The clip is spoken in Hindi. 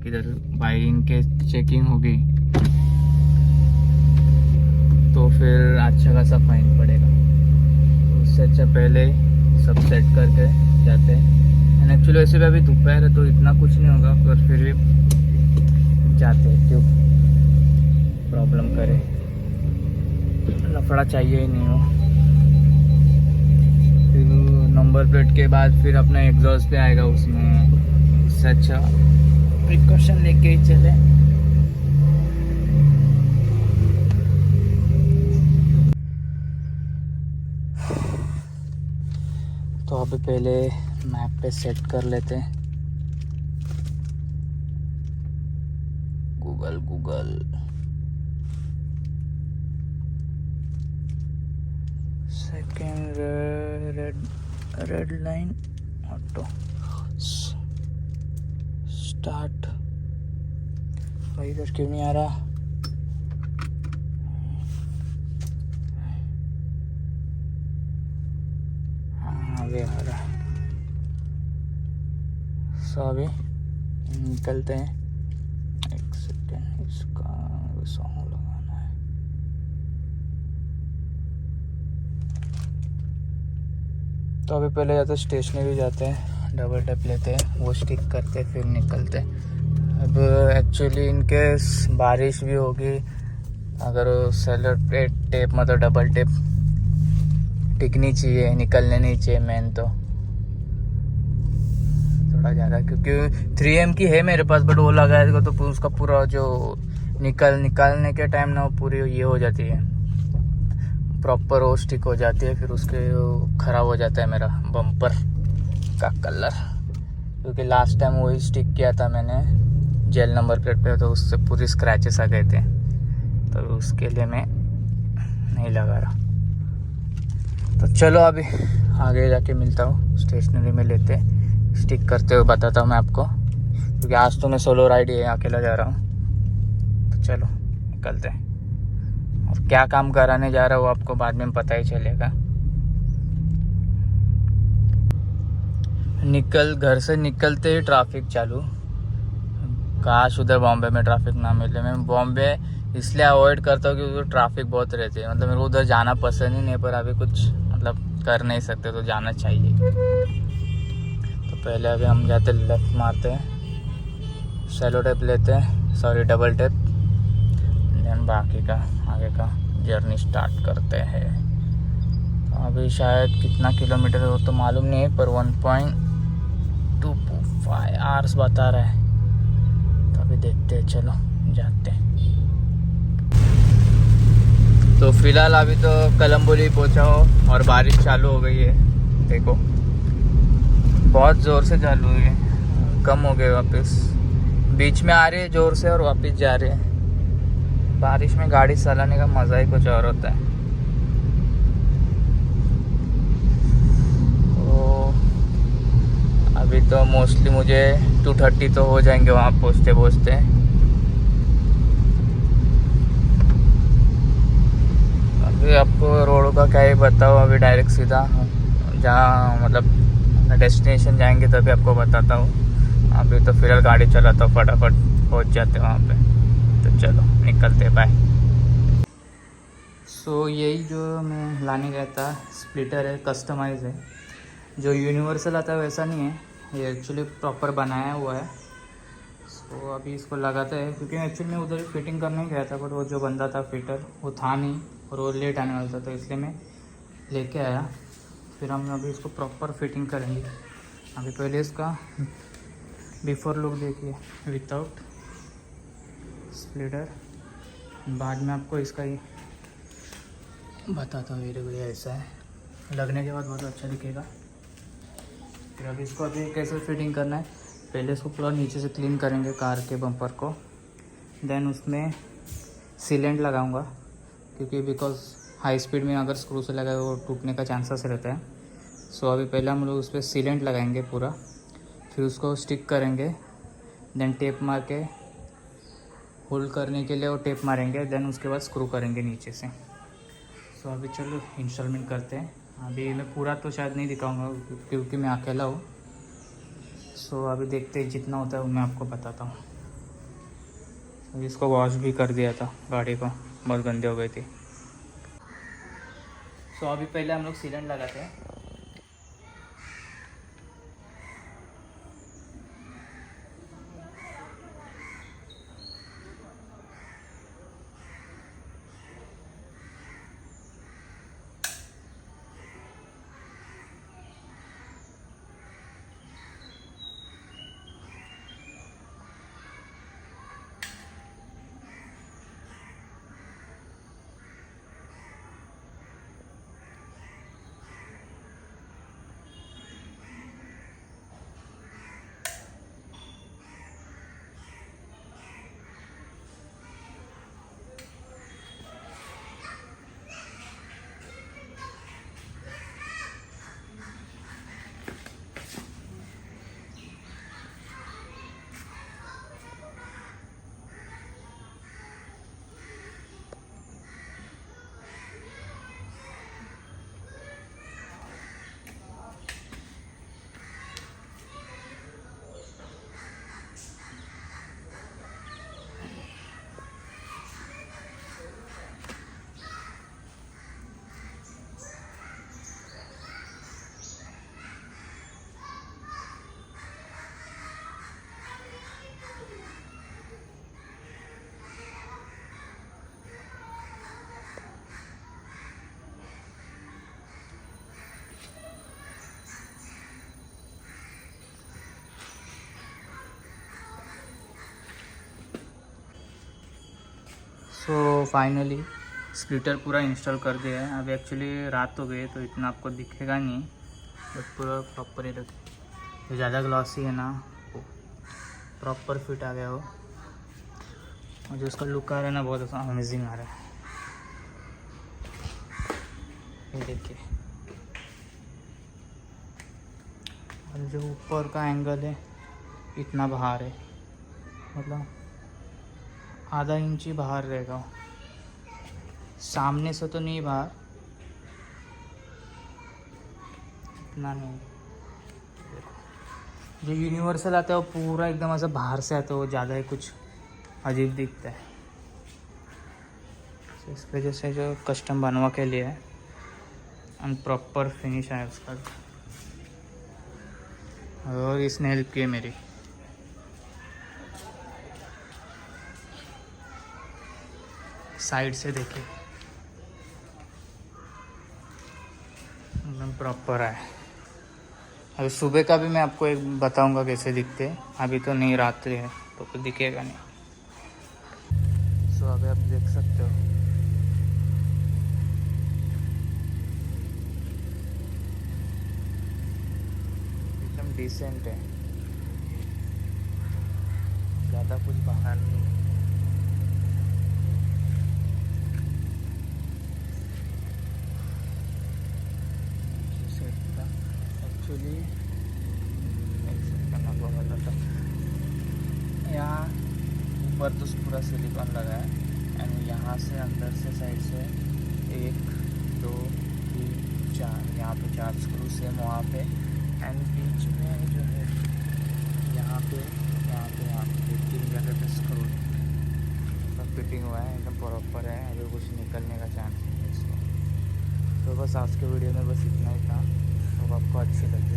किधर बाइकिंग के चेकिंग होगी तो फिर अच्छा खासा फाइन पड़ेगा। उससे अच्छा पहले सब सेट करके जाते हैं। एंड एक्चुअली वैसे भी अभी दोपहर है तो इतना कुछ नहीं होगा, पर फिर भी जाते हैं, क्यों प्रॉब्लम करे, लफड़ा चाहिए ही नहीं हो। फिर नंबर प्लेट के बाद फिर अपना एग्जॉस्ट पे आएगा उसमें, उससे अच्छा प्रिकॉशन लेके ही चले। तो अभी पहले मैप पे सेट कर लेते हैं। Google second red line auto start. भाई इधर क्यों नहीं आ रहा? हाँ अभी आ रहा। सो अभी निकलते हैं। एक सेकेंड, इसका सॉन्ग लगाना है। तो अभी पहले जाते स्टेशनरी जाते हैं, डबल टेप लेते हैं, वो स्टिक करते फिर निकलते हैं। अब एक्चुअली इनके बारिश भी होगी, अगर सेलर टेप मतलब डबल टेप टिकनी चाहिए, निकलने नहीं चाहिए मेन तो थोड़ा ज़्यादा, क्योंकि 3M की है मेरे पास, बट वो लगाएगा तो उसका पूरा जो निकालने के टाइम ना वो पूरी ये हो जाती है, प्रॉपर वो स्टिक हो जाती है, फिर उसके ख़राब हो जाता है मेरा बम्पर का कलर। क्योंकि लास्ट टाइम वही स्टिक किया था मैंने जेल नंबर प्लेट पे, तो उससे पूरी स्क्रैचेस आ गए थे, तो उसके लिए मैं नहीं लगा रहा। तो चलो अभी आगे जाके मिलता हूँ, स्टेशनरी में लेते स्टिक करते हुए बताता हूँ मैं आपको, क्योंकि आज तो मैं सोलो राइड है, अकेला जा रहा हूँ। तो चलो निकलते हैं, और क्या काम कराने जा रहा हूँ आपको बाद में पता ही चलेगा। घर से निकलते ही ट्रैफिक चालू। काश उधर बॉम्बे में ट्रैफिक ना मिले। मैं बॉम्बे इसलिए अवॉइड करता हूँ क्योंकि ट्रैफिक बहुत रहती है, मतलब मेरे को उधर जाना पसंद ही नहीं, पर अभी कुछ मतलब कर नहीं सकते तो जाना चाहिए। तो पहले अभी हम जाते लेफ्ट मारते हैं, सेलो टेप लेते हैं, सॉरी डबल टेप, देन बाकी का आगे का जर्नी स्टार्ट करते हैं। तो अभी शायद कितना किलोमीटर है वो तो मालूम नहीं है, पर 1.25 आवर्स बता रहा है। तो अभी देखते हैं, चलो जाते हैं। तो फिलहाल अभी तो कलम्बोली पहुंचा हो और बारिश चालू हो गई है, देखो बहुत ज़ोर से चालू हुई है, कम हो गए वापस, बीच में आ रही है ज़ोर से और वापस जा रहे हैं। बारिश में गाड़ी चलाने का मज़ा ही कुछ और होता है। तो अभी तो मोस्टली मुझे 2:30 तो हो जाएंगे वहाँ पहुँचते पहुँचते। अभी आपको रोड का क्या ही बताओ, अभी डायरेक्ट सीधा जहाँ मतलब डेस्टिनेशन जाएंगे तभी आपको बताता हूँ। अभी तो फिलहाल गाड़ी चलाता हूँ, फटाफट पहुँच जाते वहाँ पे। तो चलो निकलते, बाय। सो यही जो मैं लाने गया था स्प्लिटर है, कस्टमाइज है, जो यूनिवर्सल आता है वैसा नहीं है, ये एक्चुअली प्रॉपर बनाया हुआ है। सो अभी इसको लगाते हैं, क्योंकि एक्चुअली मैं उधर फिटिंग करने गया था, बट वो जो बंदा था फिटर वो था नहीं, और वो लेट आने वाला था, तो इसलिए मैं लेके आया। फिर हम अभी इसको प्रॉपर फिटिंग करेंगे। अभी पहले इसका बिफोर लुक देखिए विदाउट स्प्लिटर, बाद में आपको इसका ही बताता हूँ। ये देखो ऐसा है, लगने के बाद बहुत अच्छा दिखेगा। फिर अभी इसको अभी कैसे फिटिंग करना है, पहले इसको पूरा नीचे से क्लीन करेंगे कार के बम्पर को, देन उसमें सीलेंट लगाऊंगा, क्योंकि बिकॉज हाई स्पीड में अगर स्क्रू से लगाए वो टूटने का चांसेस रहता है। सो अभी पहले हम लोग उस पर सीलेंट लगाएंगे पूरा, फिर उसको स्टिक करेंगे, देन टेप मार के होल्ड करने के लिए वो टेप मारेंगे, देन उसके बाद स्क्रू करेंगे नीचे से। सो अभी चलो इंस्टॉलमेंट करते हैं। अभी मैं पूरा तो शायद नहीं दिखाऊंगा क्योंकि मैं अकेला हूँ। सो अभी देखते हैं, जितना होता है वो मैं आपको बताता हूँ। इसको वॉश भी कर दिया था गाड़ी को, बहुत गंदी हो गई थी। सो अभी पहले हम लोग सीलेंट लगाते हैं। सो फाइनली स्प्लिटर पूरा इंस्टॉल कर दिया है। अभी एक्चुअली रात हो गई है तो इतना आपको दिखेगा नहीं, बट पूरा प्रॉपर ही रख, ज़्यादा ग्लॉसी है ना, प्रॉपर फिट आ गया हो। और जो उसका लुक आ रहा है ना, बहुत अच्छा अमेजिंग आ रहा है। ये देखिए, और जो ऊपर का एंगल है इतना बाहर है, मतलब आधा इंच ही बाहर रहेगा, सामने से तो नहीं बाहर, इतना नहीं। जो यूनिवर्सल आता है वो पूरा एकदम ऐसा बाहर से आता है, वो ज़्यादा ही कुछ अजीब दिखता है। तो इस वजह से जो कस्टम बनवा के लिए है, एंड प्रॉपर फिनिश है उसका। और इसने हेल्प की है मेरी। साइड से देखिए एकदम प्रॉपर है। अभी सुबह का भी मैं आपको एक बताऊंगा कैसे दिखते हैं, अभी तो नहीं, रात्रि है तो कुछ दिखेगा नहीं। सो अभी आप देख सकते हो एकदम डिसेंट है, ज़्यादा कुछ बाहर नहीं। एक्चुअली करना पड़ा था यहाँ ऊपर तो पूरा सिलिकॉन लगा है, एंड यहाँ से अंदर से साइड से 1 2 3 4, यहाँ पे 4 स्क्रू सेम वहाँ पे, एंड बीच में जो है यहाँ पे 3 जगह पे स्क्रू सब फिटिंग हुआ है, एकदम प्रॉपर है। अभी कुछ निकलने का चांस नहीं है इसको। तो बस आज के वीडियो में बस इतना ही था। तो आपको अच्छी लगी